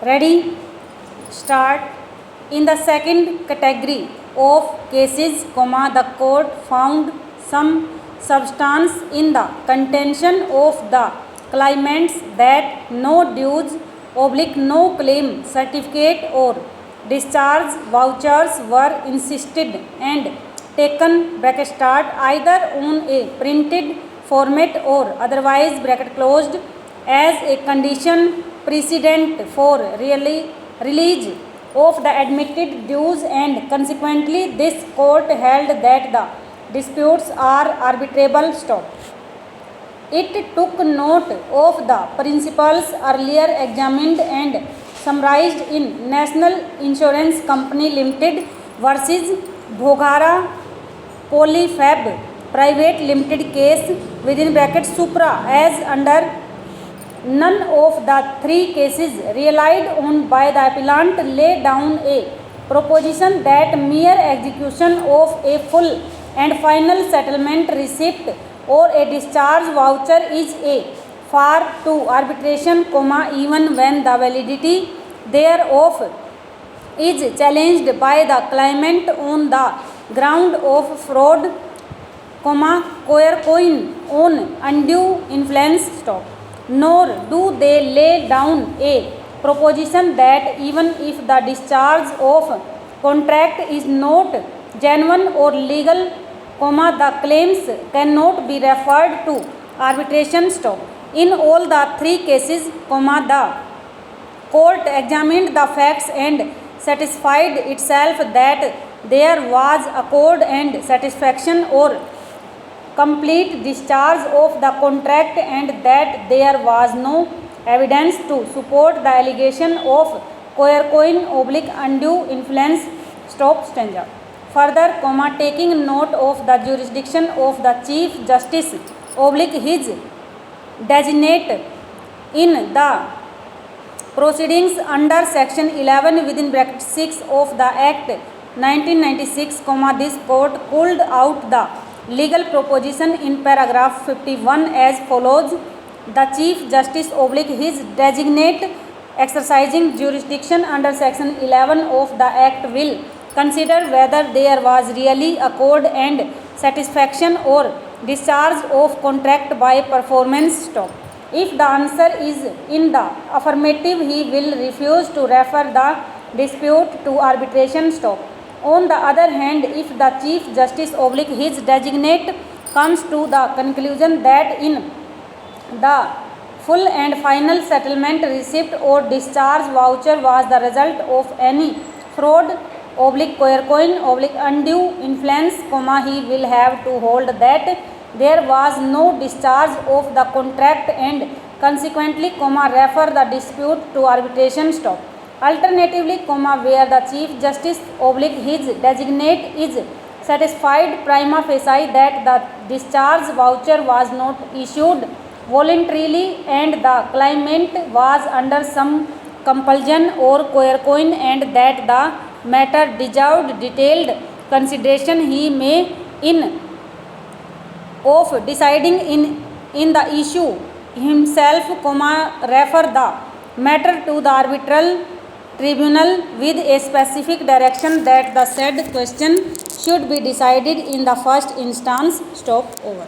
Ready? Start. In the second category of cases, the court found some substance in the contention of the claimants that no dues, no claim certificate or discharge vouchers were insisted and taken either on a printed format or otherwise closed as a condition precedent for release of the admitted dues, and consequently this court held that the disputes are arbitrable. Stop. It took note of the principles earlier examined and summarized in National Insurance Company Limited versus Bhoghara Polyfab Private Limited case Supra, as under none of the three cases relied on by the appellant lay down a proposition that mere execution of a full and final settlement receipt or a discharge voucher is a far to arbitration, even when the validity thereof is challenged by the claimant on the ground of fraud, coercion on undue influence. Stop. Nor do they lay down a proposition that even if the discharge of contract is not genuine or legal, the claims cannot be referred to arbitration. Stop. In all the three cases, the court examined the facts and satisfied itself that there was accord and satisfaction or complete discharge of the contract, and that there was no evidence to support the allegation of coercion undue influence. Stop stanza. Further, taking note of the jurisdiction of the Chief Justice his designate in the proceedings under section 11 (6) of the Act 1996, this court pulled out the legal proposition in paragraph 51 as follows: the Chief Justice his designate exercising jurisdiction under section 11 of the Act will consider whether there was really accord and satisfaction or discharge of contract by performance. Stop. If the answer is in the affirmative, he will refuse to refer the dispute to arbitration. Stop. On the other hand, if the Chief Justice his designate comes to the conclusion that in the full and final settlement receipt or discharge voucher was the result of any fraud, coercion, undue influence, he will have to hold that there was no discharge of the contract and consequently, refer the dispute to arbitration. Stop. Alternatively, where the Chief Justice his designate is satisfied prima facie that the discharge voucher was not issued voluntarily and the claimant was under some compulsion or coercion, and that the matter deserved detailed consideration, he may, in of deciding in the issue himself, refer the matter to the arbitral tribunal with a specific direction that the said question should be decided in the first instance. Stop. Over.